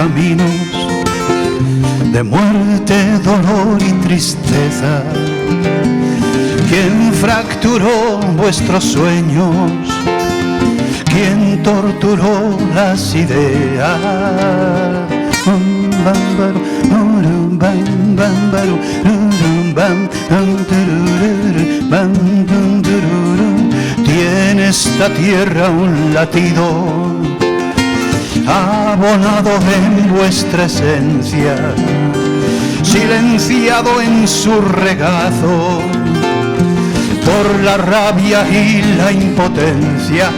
caminos de muerte, dolor y tristeza. ¿Quién fracturó vuestros sueños? ¿Quién torturó las ideas? Tiene esta tierra un latido abonado en vuestra esencia, silenciado en su regazo por la rabia y la impotencia.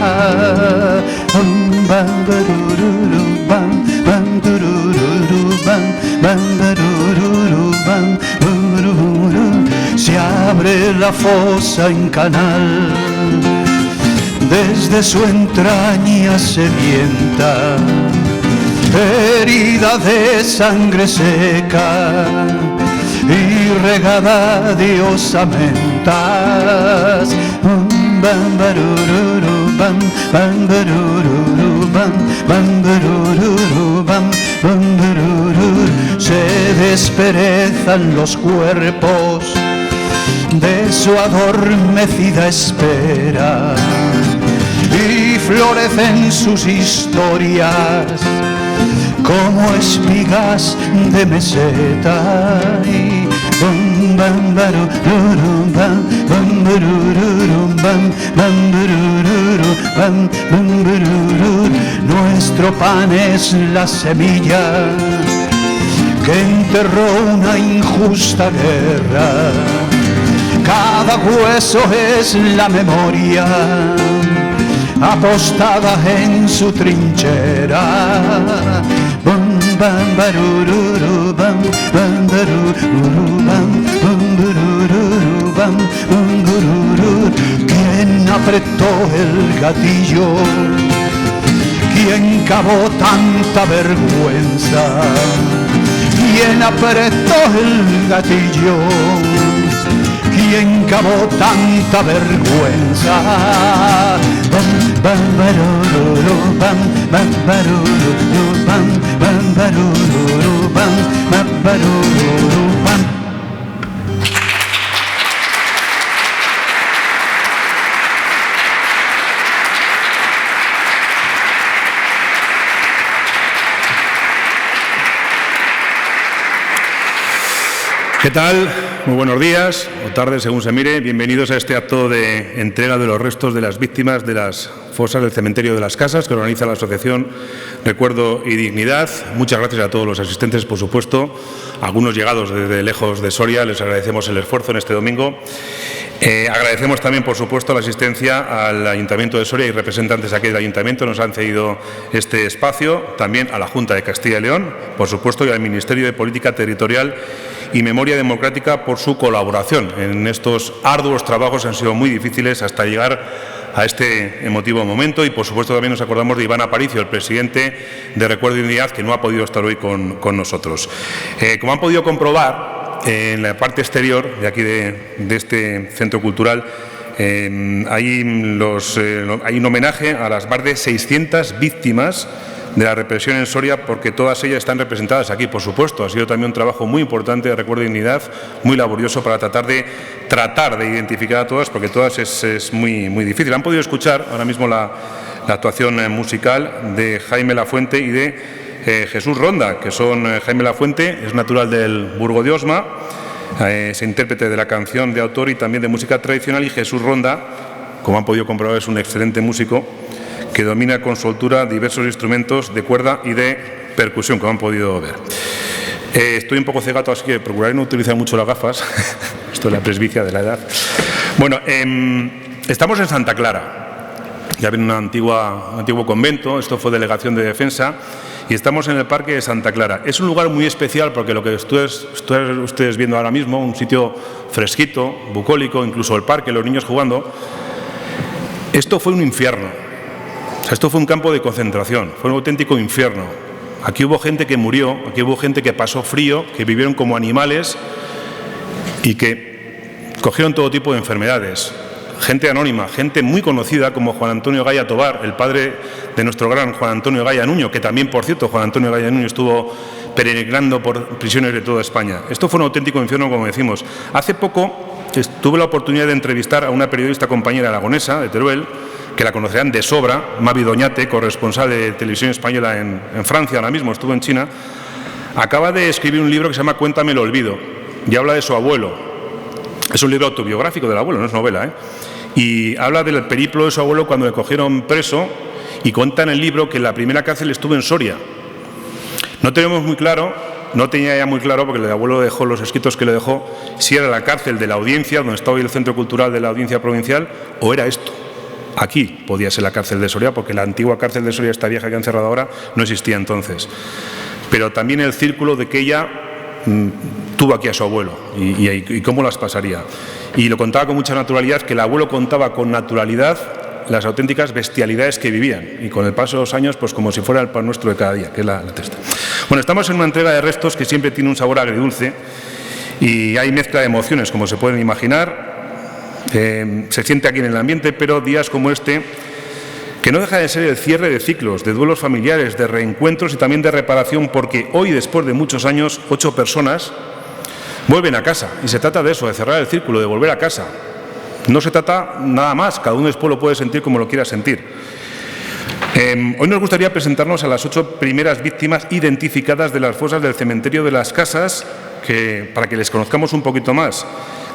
Se abre la fosa en canal, desde su entraña sedienta, herida de sangre seca y regada de osamentas. Se desperezan los cuerpos de su adormecida espera y florecen sus historias como espigas de meseta. Nuestro pan es la semilla que enterró una injusta guerra. Cada hueso es la memoria apostada en su trinchera. ¿Quién apretó el gatillo? ¿Quién cavó tanta vergüenza? ¿Quién apretó el gatillo? ¿Quién cavó tanta vergüenza? ¿Qué tal? Muy buenos días o tardes, según se mire. Bienvenidos a este acto de entrega de los restos de las víctimas de las fosas del cementerio de las Casas que organiza la Asociación Recuerdo y Dignidad. Muchas gracias a todos los asistentes, por supuesto. Algunos llegados desde lejos de Soria, les agradecemos el esfuerzo en este domingo. Agradecemos también, por supuesto, la asistencia al Ayuntamiento de Soria y representantes aquí del Ayuntamiento nos han cedido este espacio. También a la Junta de Castilla y León, por supuesto, y al Ministerio de Política Territorial y Memoria Democrática por su colaboración en estos arduos trabajos. Han sido muy difíciles hasta llegar a este emotivo momento y, por supuesto, también nos acordamos de Iván Aparicio, el presidente de Recuerdo y Dignidad, que no ha podido estar hoy con nosotros. Como han podido comprobar, en la parte exterior de aquí de este centro cultural hay un homenaje a las más de 600 víctimas de la represión en Soria, porque todas ellas están representadas aquí, por supuesto. Ha sido también un trabajo muy importante de Recuerdo y Dignidad, muy laborioso para tratar de identificar a todas, porque todas es muy difícil. Han podido escuchar ahora mismo la actuación musical de Jaime Lafuente y de Jesús Ronda, que son Jaime Lafuente, es natural del Burgo de Osma, es intérprete de la canción de autor y también de música tradicional, y Jesús Ronda, como han podido comprobar, es un excelente músico que domina con soltura diversos instrumentos de cuerda y de percusión, como han podido ver. Estoy un poco cegato, así que procuraré no utilizar mucho las gafas. Esto es la presbicia de la edad. Bueno, estamos en Santa Clara. Ya ven un antiguo convento, esto fue delegación de defensa, y estamos en el Parque de Santa Clara. Es un lugar muy especial porque lo que ustedes viendo ahora mismo, un sitio fresquito, bucólico, incluso el parque, los niños jugando, esto fue un infierno. Esto fue un campo de concentración, fue un auténtico infierno. Aquí hubo gente que murió, aquí hubo gente que pasó frío, que vivieron como animales y que cogieron todo tipo de enfermedades. gente anónima, gente muy conocida como Juan Antonio Gaya Tobar, el padre de nuestro gran Juan Antonio Gaya Nuño, que también, por cierto, Juan Antonio Gaya Nuño estuvo peregrinando por prisiones de toda España. Esto fue un auténtico infierno, como decimos. Hace poco tuve la oportunidad de entrevistar a una periodista compañera aragonesa de Teruel, que la conocerán de sobra, Mavi Doñate, corresponsal de Televisión Española en Francia, ahora mismo estuvo en China. Acaba de escribir un libro que se llama Cuéntame el olvido, y habla de su abuelo. Es un libro autobiográfico del abuelo, no es novela, y habla del periplo de su abuelo cuando le cogieron preso, y cuenta en el libro que la primera cárcel estuvo en Soria. No tenemos muy claro, no tenía ya muy claro, porque el abuelo dejó los escritos que le dejó, si era la cárcel de la Audiencia, donde está hoy el Centro Cultural de la Audiencia Provincial, o era esto. Aquí podía ser la cárcel de Soria, porque la antigua cárcel de Soria, esta vieja que han cerrado ahora, no existía entonces. Pero también el círculo de que ella tuvo aquí a su abuelo y cómo las pasaría. Y lo contaba con mucha naturalidad, que el abuelo contaba con naturalidad las auténticas bestialidades que vivían, y con el paso de los años, pues como si fuera el pan nuestro de cada día, que es la testa. Bueno, estamos en una entrega de restos que siempre tiene un sabor agridulce y hay mezcla de emociones, como se pueden imaginar. Se siente aquí en el ambiente, pero días como este, que no deja de ser el cierre de ciclos, de duelos familiares, de reencuentros y también de reparación, porque hoy, después de muchos años, 8 personas vuelven a casa, y se trata de eso, de cerrar el círculo, de volver a casa. No se trata nada más, cada uno después lo puede sentir como lo quiera sentir. Hoy nos gustaría presentarnos a las 8 primeras víctimas identificadas de las fosas del cementerio de las Casas, para que les conozcamos un poquito más,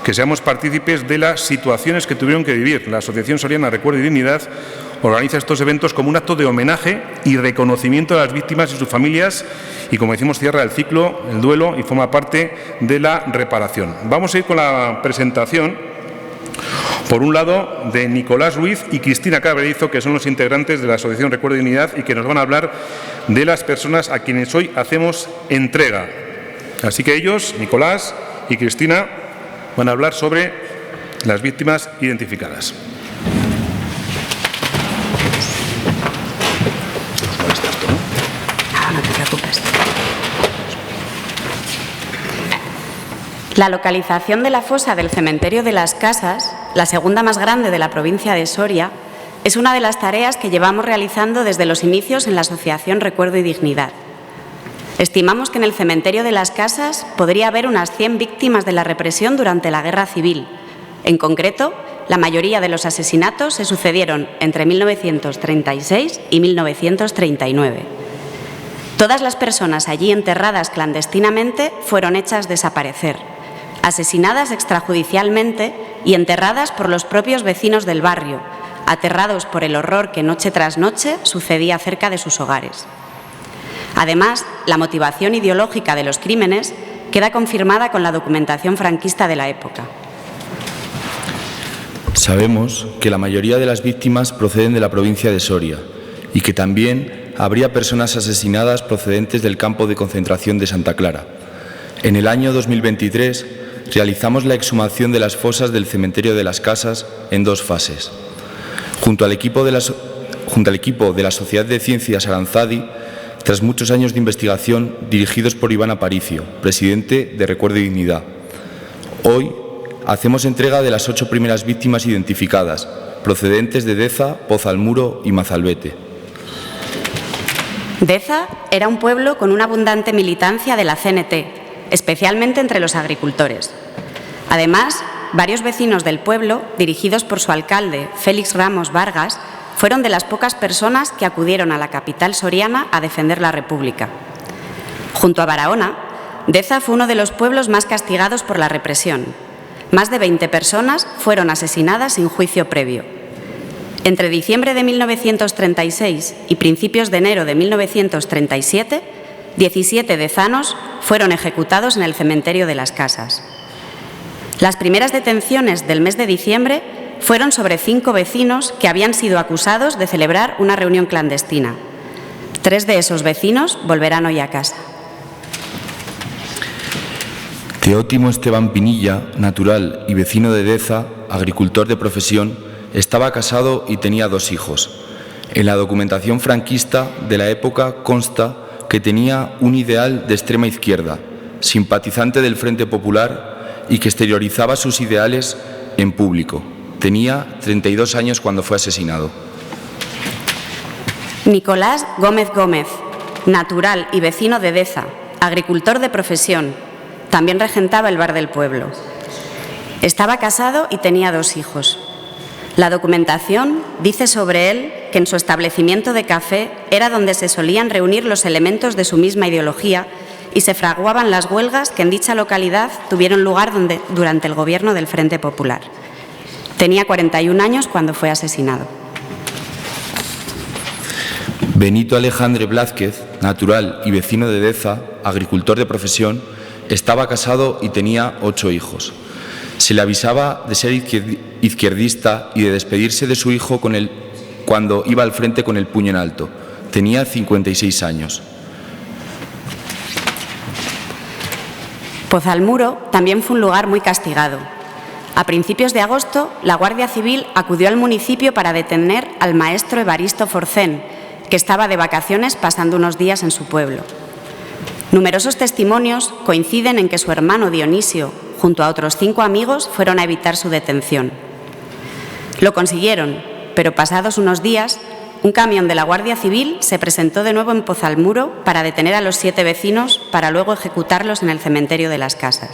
que seamos partícipes de las situaciones que tuvieron que vivir. La Asociación Soriana Recuerdo y Dignidad organiza estos eventos como un acto de homenaje y reconocimiento a las víctimas y sus familias, y como decimos, cierra el ciclo, el duelo, y forma parte de la reparación. Vamos a ir con la presentación, por un lado, de Nicolás Ruiz y Cristina Cabrerizo, que son los integrantes de la Asociación Recuerdo y Dignidad y que nos van a hablar de las personas a quienes hoy hacemos entrega. Así que ellos, Nicolás y Cristina, van a hablar sobre las víctimas identificadas. No te preocupes. La localización de la fosa del cementerio de las Casas, la segunda más grande de la provincia de Soria, es una de las tareas que llevamos realizando desde los inicios en la Asociación Recuerdo y Dignidad. Estimamos que en el cementerio de las Casas podría haber unas 100 víctimas de la represión durante la Guerra Civil. En concreto, la mayoría de los asesinatos se sucedieron entre 1936 y 1939. Todas las personas allí enterradas clandestinamente fueron hechas desaparecer, asesinadas extrajudicialmente y enterradas por los propios vecinos del barrio, aterrados por el horror que noche tras noche sucedía cerca de sus hogares. Además, la motivación ideológica de los crímenes queda confirmada con la documentación franquista de la época. Sabemos que la mayoría de las víctimas proceden de la provincia de Soria y que también habría personas asesinadas procedentes del campo de concentración de Santa Clara. En el año 2023 realizamos la exhumación de las fosas del cementerio de las Casas en 2 fases. Junto al equipo de la Sociedad de Ciencias Aranzadi, tras muchos años de investigación dirigidos por Iván Aparicio, presidente de Recuerdo y Dignidad. Hoy hacemos entrega de las 8 primeras víctimas identificadas, procedentes de Deza, Pozalmuro y Mazalbete. Deza era un pueblo con una abundante militancia de la CNT, especialmente entre los agricultores. Además, varios vecinos del pueblo, dirigidos por su alcalde, Félix Ramos Vargas, fueron de las pocas personas que acudieron a la capital soriana a defender la República. Junto a Barahona, Deza fue uno de los pueblos más castigados por la represión. Más de 20 personas fueron asesinadas sin juicio previo. Entre diciembre de 1936 y principios de enero de 1937, 17 dezanos fueron ejecutados en el cementerio de las Casas. Las primeras detenciones del mes de diciembre fueron sobre 5 vecinos que habían sido acusados de celebrar una reunión clandestina. 3 de esos vecinos volverán hoy a casa. Teótimo Esteban Pinilla, natural y vecino de Deza, agricultor de profesión, estaba casado y tenía 2 hijos. En la documentación franquista de la época consta que tenía un ideal de extrema izquierda, simpatizante del Frente Popular y que exteriorizaba sus ideales en público. Tenía 32 años cuando fue asesinado. Nicolás Gómez Gómez, natural y vecino de Deza, agricultor de profesión, también regentaba el bar del pueblo. Estaba casado y tenía 2 hijos. La documentación dice sobre él que en su establecimiento de café era donde se solían reunir los elementos de su misma ideología y se fraguaban las huelgas que en dicha localidad tuvieron lugar durante el gobierno del Frente Popular. Tenía 41 años cuando fue asesinado. Benito Alejandre Blázquez, natural y vecino de Deza, agricultor de profesión, estaba casado y tenía 8 hijos. Se le avisaba de ser izquierdista y de despedirse de su hijo cuando iba al frente con el puño en alto. Tenía 56 años. Pozalmuro también fue un lugar muy castigado. A principios de agosto, la Guardia Civil acudió al municipio para detener al maestro Evaristo Forcén, que estaba de vacaciones pasando unos días en su pueblo. Numerosos testimonios coinciden en que su hermano Dionisio, junto a otros 5 amigos, fueron a evitar su detención. Lo consiguieron, pero pasados unos días, un camión de la Guardia Civil se presentó de nuevo en Pozalmuro para detener a los 7 vecinos para luego ejecutarlos en el cementerio de las Casas.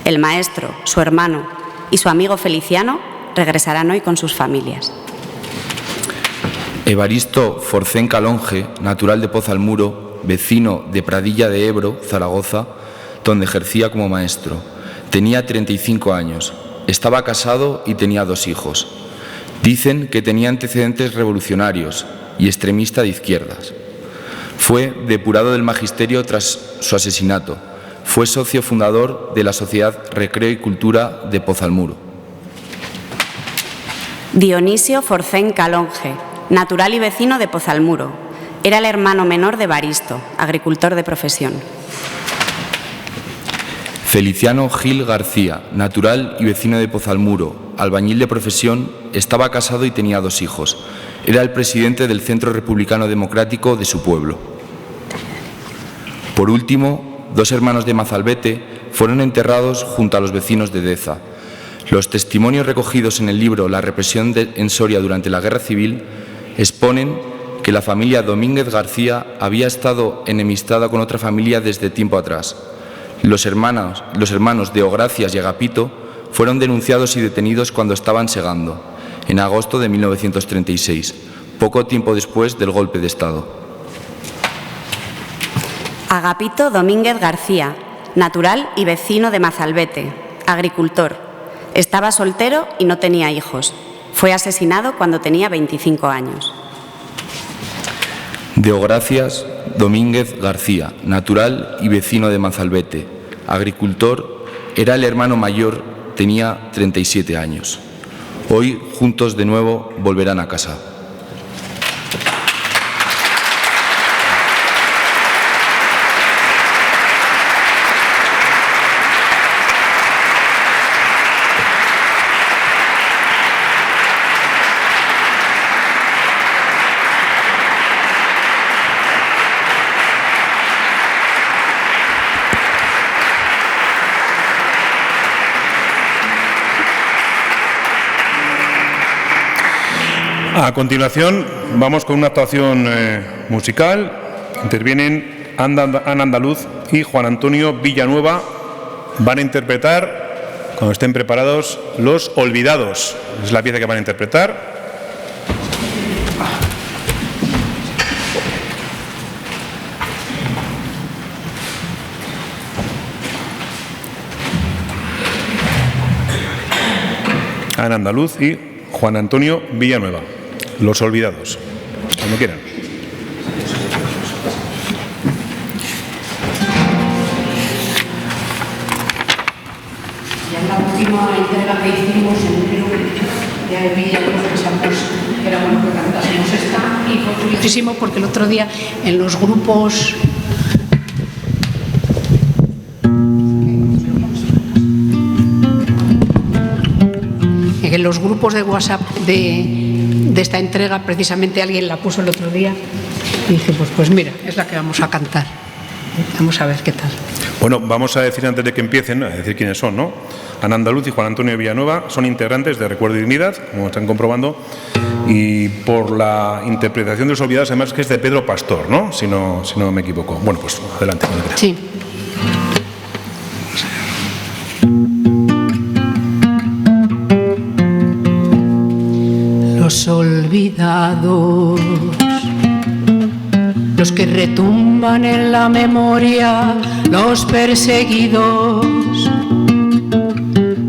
El maestro, su hermano y su amigo Feliciano regresarán hoy con sus familias. Evaristo Forcén Calonge, natural de Pozalmuro, vecino de Pradilla de Ebro, Zaragoza, donde ejercía como maestro. Tenía 35 años, estaba casado y tenía 2 hijos. Dicen que tenía antecedentes revolucionarios y extremista de izquierdas. Fue depurado del magisterio tras su asesinato. Fue socio fundador de la Sociedad Recreo y Cultura de Pozalmuro. Dionisio Forcén Calonge, natural y vecino de Pozalmuro. Era el hermano menor de Evaristo, agricultor de profesión. Feliciano Gil García, natural y vecino de Pozalmuro, albañil de profesión, estaba casado y tenía 2 hijos. Era el presidente del Centro Republicano Democrático de su pueblo. Por último, 2 hermanos de Mazalbete fueron enterrados junto a los vecinos de Deza. Los testimonios recogidos en el libro La represión en Soria durante la Guerra Civil exponen que la familia Domínguez García había estado enemistada con otra familia desde tiempo atrás. Los hermanos de Ogracias y Agapito fueron denunciados y detenidos cuando estaban segando, en agosto de 1936, poco tiempo después del golpe de Estado. Agapito Domínguez García, natural y vecino de Mazalbete, agricultor. Estaba soltero y no tenía hijos. Fue asesinado cuando tenía 25 años. De Ogracias Domínguez García, natural y vecino de Mazalbete, agricultor, era el hermano mayor, tenía 37 años. Hoy, juntos de nuevo, volverán a casa. A continuación, vamos con una actuación musical. Intervienen Ana Andaluz y Juan Antonio Villanueva. Van a interpretar, cuando estén preparados, Los Olvidados. Es la pieza que van a interpretar. Ana Andaluz y Juan Antonio Villanueva. Los Olvidados. Cuando quieran. Ya en la última entrega que hicimos en enero ya veíamos que era bueno que cantásemos esta y fue curiosísimo porque el otro día en los grupos de WhatsApp de esta entrega, precisamente alguien la puso el otro día y dije, pues mira, es la que vamos a cantar. Vamos a ver qué tal. Bueno, vamos a decir antes de que empiecen, a decir quiénes son, ¿no? Ana Andaluz y Juan Antonio Villanueva son integrantes de Recuerdo y Dignidad, como están comprobando, y por la interpretación de los olvidados, además que es de Pedro Pastor, ¿no? Si no me equivoco. Bueno, pues adelante. Sí. Los olvidados, los que retumban en la memoria, los perseguidos,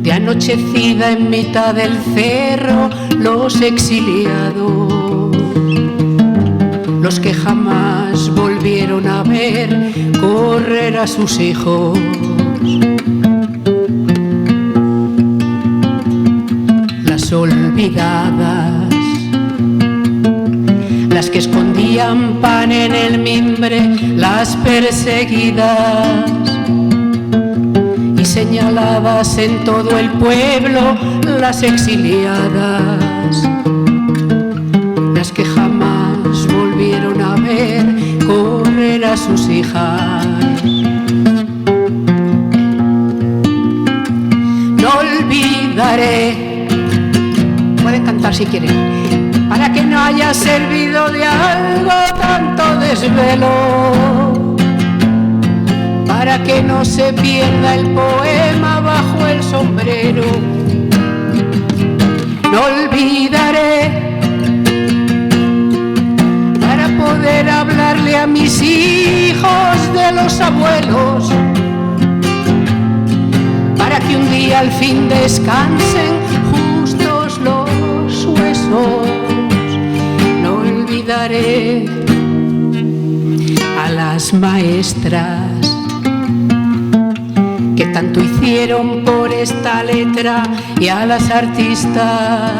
de anochecida en mitad del cerro, los exiliados, los que jamás volvieron a ver correr a sus hijos. Las olvidadas, las que escondían pan en el mimbre, las perseguidas y señaladas en todo el pueblo, las exiliadas, las que jamás volvieron a ver correr a sus hijas. No olvidaré, pueden cantar si quieren, para que no haya servido de algo tanto desvelo, para que no se pierda el poema bajo el sombrero. No olvidaré, para poder hablarle a mis hijos de los abuelos, para que un día al fin descansen justos los huesos. No olvidaré a las maestras que tanto hicieron por esta letra, y a las artistas,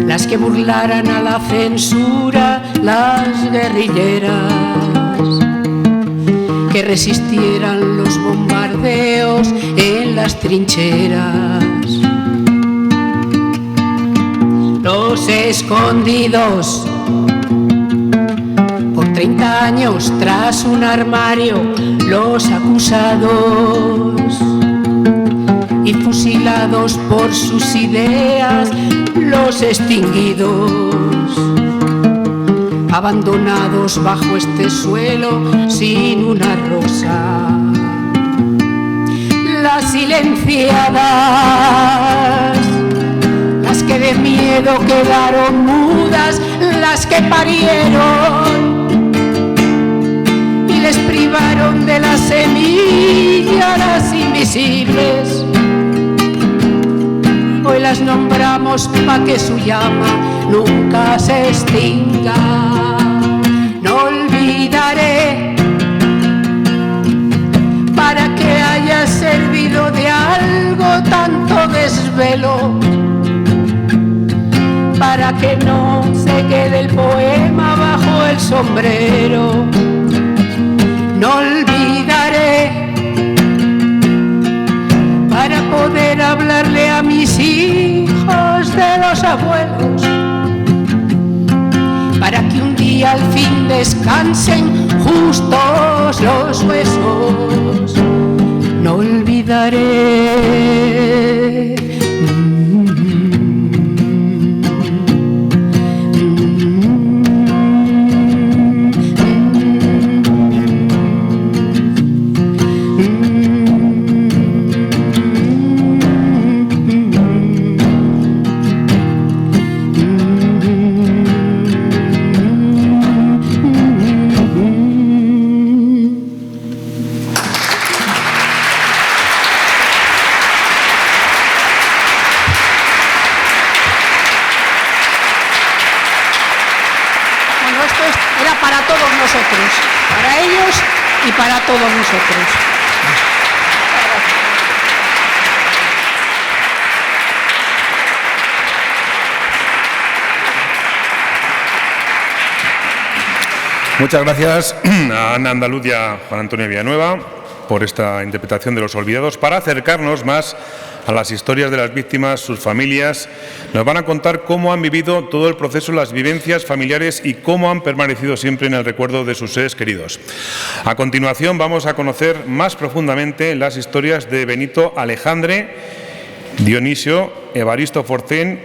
las que burlaran a la censura, las guerrilleras, que resistieran los bombardeos en las trincheras. Los escondidos, por 30 años tras un armario, los acusados y fusilados por sus ideas, los extinguidos, abandonados bajo este suelo sin una rosa. Las silenciadas, las que de miedo quedaron mudas, las que parieron y les privaron de la semilla, las invisibles. Hoy las nombramos pa' que su llama nunca se extinga. No olvidaré, para que haya servido de algo tanto desvelo, para que no se quede el poema bajo el sombrero. No olvidaré, para poder hablarle a mis hijos de los abuelos, para que un día al fin descansen justos los huesos. No olvidaré. Para ellos y para todos nosotros. Muchas gracias a Ana Andaluz y a Juan Antonio Villanueva por esta interpretación de Los Olvidados, para acercarnos más a las historias de las víctimas, sus familias. Nos van a contar cómo han vivido todo el proceso, las vivencias familiares y cómo han permanecido siempre en el recuerdo de sus seres queridos. A continuación vamos a conocer más profundamente las historias de Benito Alejandre, Dionisio Evaristo Forcén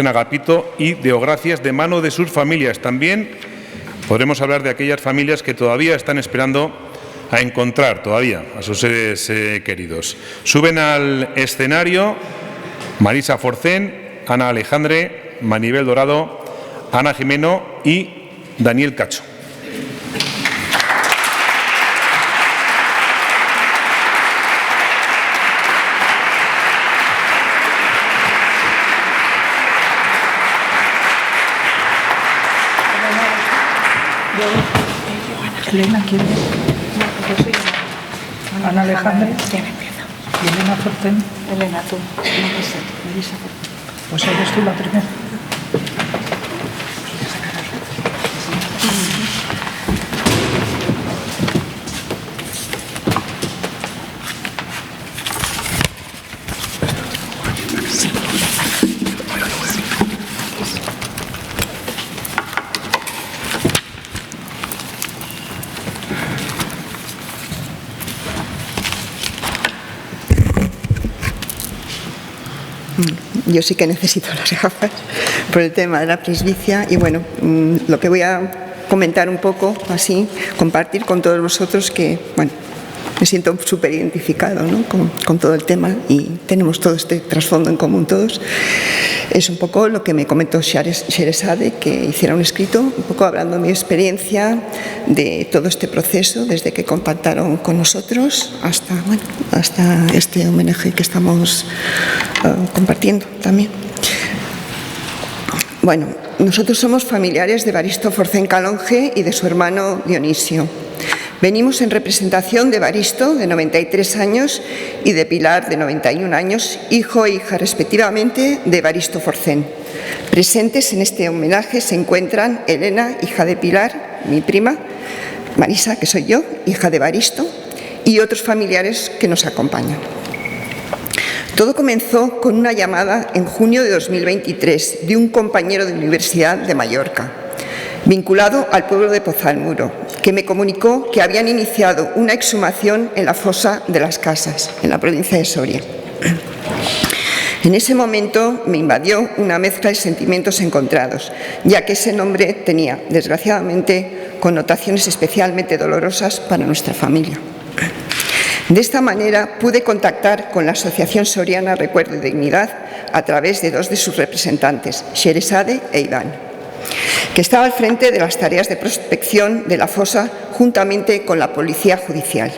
Agapito y Deogracias, de mano de sus familias. También podremos hablar de aquellas familias que todavía están esperando a encontrar a sus seres queridos. Suben al escenario Marisa Forcén, Ana Alejandre, Maribel Dorado, Ana Jimeno y Daniel Cacho. Elena, ¿quién es? Ana Alejandre. ¿Y Elena Forcén? Elena, tú. Marisa. Pues eres tú la primera. Yo sí que necesito las gafas por el tema de la presbicia y bueno, lo que voy a comentar un poco, así, compartir con todos vosotros que, bueno, me siento súper identificado, ¿no?, con todo el tema y tenemos todo este trasfondo en común todos. Es un poco lo que me comentó Sheresade, que hiciera un escrito, un poco hablando de mi experiencia de todo este proceso, desde que contactaron con nosotros hasta este homenaje que estamos compartiendo también. Bueno, nosotros somos familiares de Evaristo Forcén Calonge y de su hermano Dionisio. Venimos en representación de Evaristo, de 93 años, y de Pilar, de 91 años, hijo e hija respectivamente de Evaristo Forcén. Presentes en este homenaje se encuentran Elena, hija de Pilar, mi prima, Marisa, que soy yo, hija de Evaristo, y otros familiares que nos acompañan. Todo comenzó con una llamada en junio de 2023 de un compañero de universidad de Mallorca, vinculado al pueblo de Pozalmuro, que me comunicó que habían iniciado una exhumación en la fosa de las Casas, en la provincia de Soria. En ese momento me invadió una mezcla de sentimientos encontrados, ya que ese nombre tenía, desgraciadamente, connotaciones especialmente dolorosas para nuestra familia. De esta manera pude contactar con la Asociación Soriana Recuerdo y Dignidad a través de dos de sus representantes, Sheresade e Iván, que estaba al frente de las tareas de prospección de la fosa juntamente con la Policía Judicial.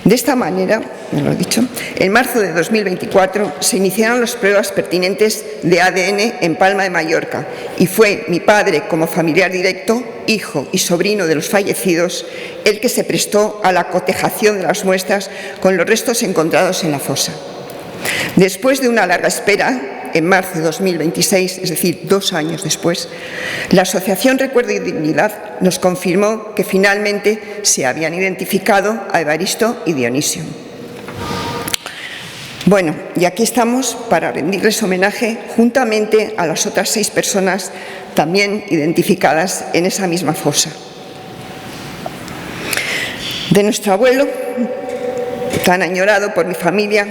De esta manera, me lo he dicho, en marzo de 2024 se iniciaron las pruebas pertinentes de ADN en Palma de Mallorca y fue mi padre, como familiar directo, hijo y sobrino de los fallecidos, el que se prestó a la cotejación de las muestras con los restos encontrados en la fosa. Después de una larga espera, en marzo de 2026, es decir, 2 años después, la Asociación Recuerdo y Dignidad nos confirmó que finalmente se habían identificado a Evaristo y Dionisio. Bueno, y aquí estamos para rendirles homenaje juntamente a las otras 6 personas también identificadas en esa misma fosa. De nuestro abuelo, tan añorado por mi familia,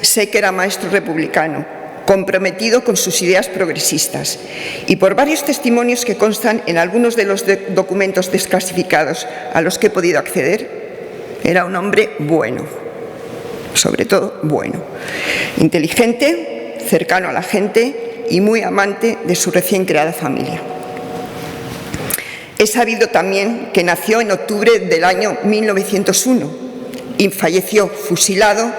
sé que era maestro republicano, comprometido con sus ideas progresistas, y por varios testimonios que constan en algunos de los documentos desclasificados a los que he podido acceder, era un hombre bueno, sobre todo bueno, inteligente, cercano a la gente y muy amante de su recién creada familia. He sabido también que nació en octubre del año 1901 y falleció fusilado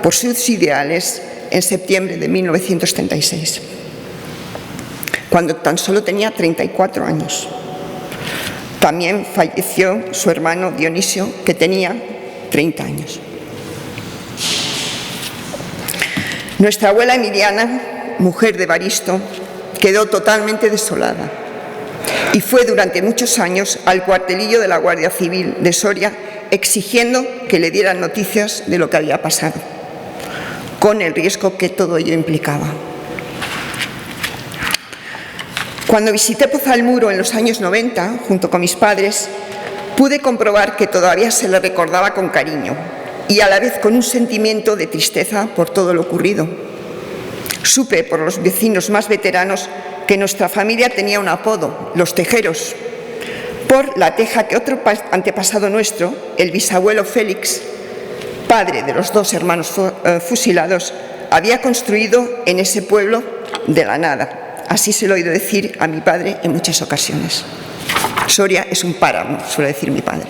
por sus ideales en septiembre de 1936, cuando tan solo tenía 34 años. También falleció su hermano Dionisio, que tenía 30 años. Nuestra abuela Emiliana, mujer de Evaristo, quedó totalmente desolada y fue durante muchos años al cuartelillo de la Guardia Civil de Soria exigiendo que le dieran noticias de lo que había pasado. con el riesgo que todo ello implicaba. Cuando visité Pozalmuro en los años 90, junto con mis padres, pude comprobar que todavía se le recordaba con cariño y a la vez con un sentimiento de tristeza por todo lo ocurrido. Supe por los vecinos más veteranos que nuestra familia tenía un apodo, los Tejeros, por la teja que otro antepasado nuestro, el bisabuelo Félix, padre de los 2 hermanos fusilados, había construido en ese pueblo de la nada. Así se lo he oído decir a mi padre en muchas ocasiones. Soria es un páramo, suele decir mi padre.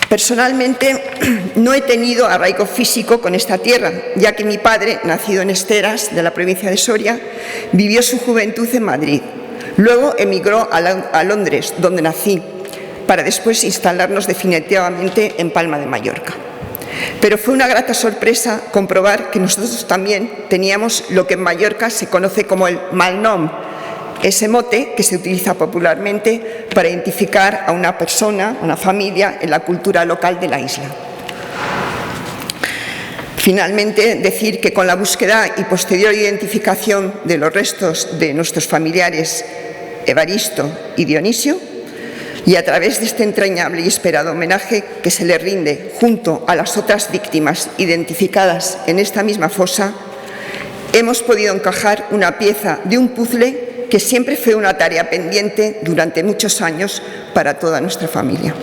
Personalmente, no he tenido arraigo físico con esta tierra, ya que mi padre, nacido en Esteras, de la provincia de Soria, vivió su juventud en Madrid. Luego emigró a Londres, donde nací, para después instalarnos definitivamente en Palma de Mallorca. Pero fue una grata sorpresa comprobar que nosotros también teníamos lo que en Mallorca se conoce como el malnom, ese mote que se utiliza popularmente para identificar a una persona, una familia, en la cultura local de la isla. Finalmente, decir que con la búsqueda y posterior identificación de los restos de nuestros familiares Evaristo y Dionisio, y a través de este entrañable y esperado homenaje que se le rinde junto a las otras víctimas identificadas en esta misma fosa, hemos podido encajar una pieza de un puzzle que siempre fue una tarea pendiente durante muchos años para toda nuestra familia.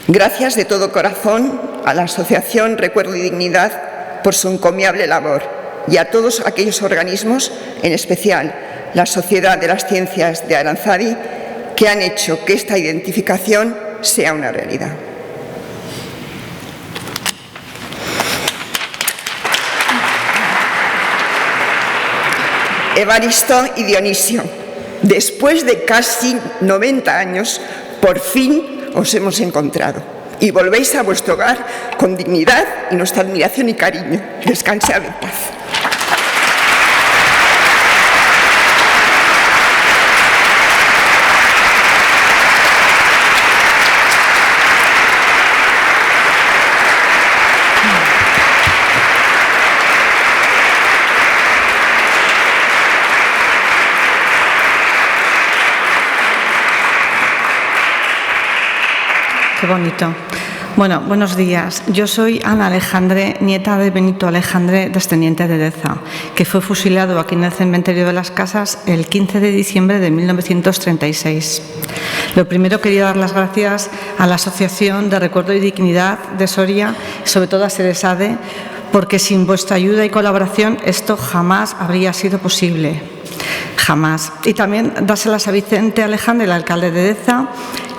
Gracias de todo corazón a la Asociación Recuerdo y Dignidad por su encomiable labor y a todos aquellos organismos, en especial la Sociedad de las Ciencias de Aranzadi, que han hecho que esta identificación sea una realidad. Evaristo y Dionisio, después de casi 90 años, por fin os hemos encontrado y volvéis a vuestro hogar con dignidad y nuestra admiración y cariño. Descansad en paz. Qué bonito. Bueno, buenos días. Yo soy Ana Alejandre, nieta de Benito Alejandre, descendiente de Deza, que fue fusilado aquí en el cementerio de las Casas el 15 de diciembre de 1936. Lo primero, quería dar las gracias a la Asociación de Recuerdo y Dignidad de Soria, sobre todo a Seresade, porque sin vuestra ayuda y colaboración esto jamás habría sido posible. Jamás. Y también dárselas a Vicente Alejandre, el alcalde de Deza,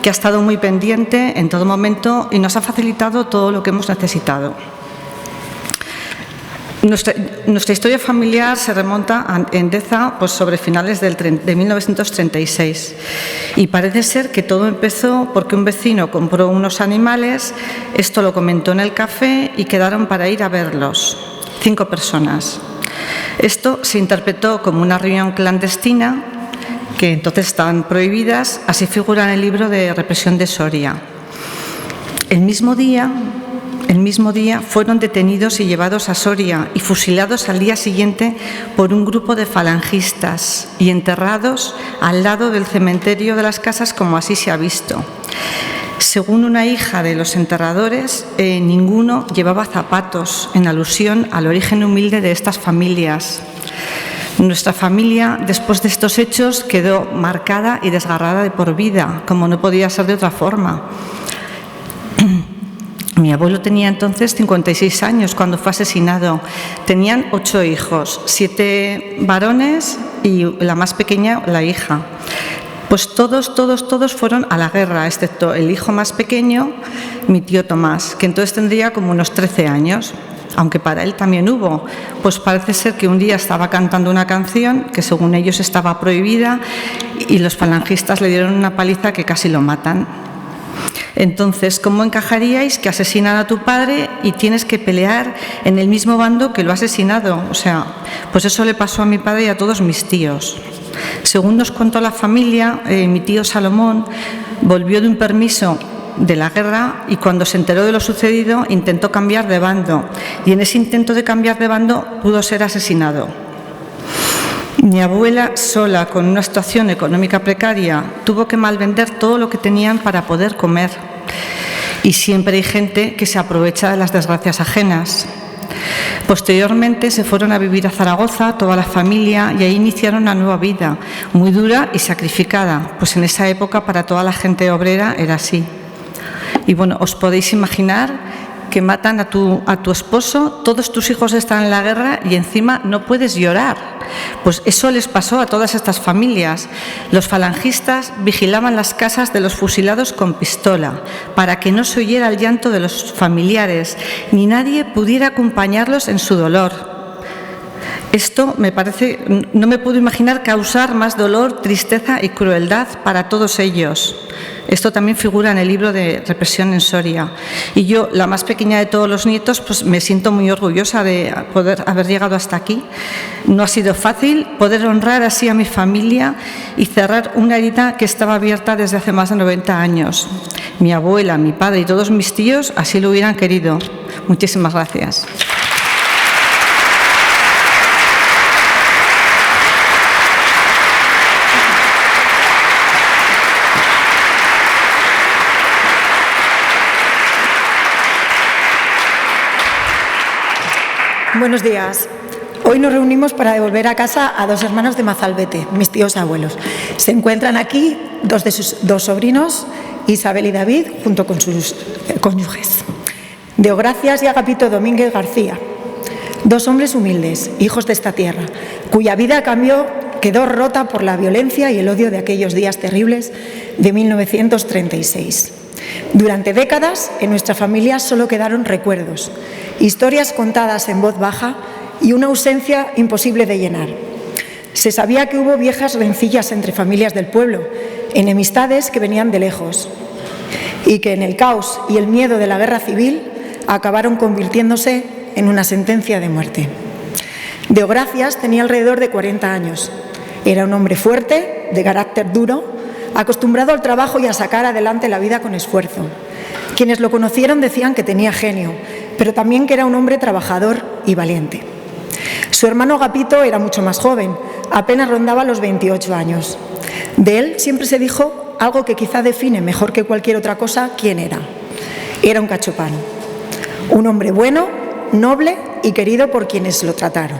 que ha estado muy pendiente en todo momento y nos ha facilitado todo lo que hemos necesitado. Nuestra historia familiar se remonta en Deza pues sobre finales de 1936 y parece ser que todo empezó porque un vecino compró unos animales, esto lo comentó en el café y quedaron para ir a verlos, 5 personas. Esto se interpretó como una reunión clandestina, que entonces estaban prohibidas, así figura en el libro de represión de Soria. El mismo día fueron detenidos y llevados a Soria y fusilados al día siguiente por un grupo de falangistas y enterrados al lado del cementerio de las Casas, como así se ha visto. Según una hija de los enterradores, ninguno llevaba zapatos, en alusión al origen humilde de estas familias. Nuestra familia, después de estos hechos, quedó marcada y desgarrada de por vida, como no podía ser de otra forma. Mi abuelo tenía entonces 56 años cuando fue asesinado. Tenían 8 hijos, 7 varones y la más pequeña, la hija. Pues todos fueron a la guerra, excepto el hijo más pequeño, mi tío Tomás, que entonces tendría como unos 13 años. Aunque para él también hubo, pues parece ser que un día estaba cantando una canción que según ellos estaba prohibida y los falangistas le dieron una paliza que casi lo matan. Entonces, ¿cómo encajaríais que asesinan a tu padre y tienes que pelear en el mismo bando que lo ha asesinado? O sea, pues eso le pasó a mi padre y a todos mis tíos. Según nos contó la familia, mi tío Salomón volvió de un permiso de la guerra y cuando se enteró de lo sucedido intentó cambiar de bando y en ese intento de cambiar de bando pudo ser asesinado. Mi abuela, sola, con una situación económica precaria, tuvo que malvender todo lo que tenían para poder comer. Y siempre hay gente que se aprovecha de las desgracias ajenas. Posteriormente se fueron a vivir a Zaragoza, toda la familia, y ahí iniciaron una nueva vida, muy dura y sacrificada, pues en esa época para toda la gente obrera era así. Y bueno, os podéis imaginar que matan a tu esposo, todos tus hijos están en la guerra y encima no puedes llorar. Pues eso les pasó a todas estas familias. Los falangistas vigilaban las casas de los fusilados con pistola para que no se oyera el llanto de los familiares ni nadie pudiera acompañarlos en su dolor. Esto me parece, no me puedo imaginar causar más dolor, tristeza y crueldad para todos ellos. Esto también figura en el libro de Represión en Soria. Y yo, la más pequeña de todos los nietos, pues me siento muy orgullosa de poder haber llegado hasta aquí. No ha sido fácil poder honrar así a mi familia y cerrar una herida que estaba abierta desde hace más de 90 años. Mi abuela, mi padre y todos mis tíos así lo hubieran querido. Muchísimas gracias. Buenos días. Hoy nos reunimos para devolver a casa a dos hermanos de Mazalbete, mis tíos abuelos. Se encuentran aquí dos de sus dos sobrinos, Isabel y David, junto con sus cónyuges. Deogracias y Agapito Domínguez García, dos hombres humildes, hijos de esta tierra, cuya vida quedó rota por la violencia y el odio de aquellos días terribles de 1936. Durante décadas, en nuestra familia solo quedaron recuerdos, historias contadas en voz baja y una ausencia imposible de llenar. Se sabía que hubo viejas rencillas entre familias del pueblo, enemistades que venían de lejos, y que en el caos y el miedo de la guerra civil acabaron convirtiéndose en una sentencia de muerte. Deogracias tenía alrededor de 40 años. Era un hombre fuerte, de carácter duro, acostumbrado al trabajo y a sacar adelante la vida con esfuerzo. Quienes lo conocieron decían que tenía genio, pero también que era un hombre trabajador y valiente. Su hermano Agapito era mucho más joven, apenas rondaba los 28 años. De él siempre se dijo algo que quizá define mejor que cualquier otra cosa quién era. Era un cachopán, un hombre bueno, noble y querido por quienes lo trataron.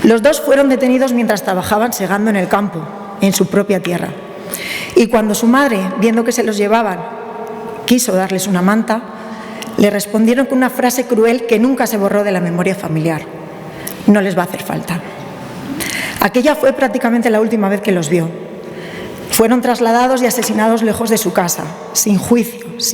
Los dos fueron detenidos mientras trabajaban segando en el campo, en su propia tierra. Y cuando su madre, viendo que se los llevaban, quiso darles una manta, le respondieron con una frase cruel que nunca se borró de la memoria familiar: no les va a hacer falta. Aquella fue prácticamente la última vez que los vio. Fueron trasladados y asesinados lejos de su casa, sin juicio,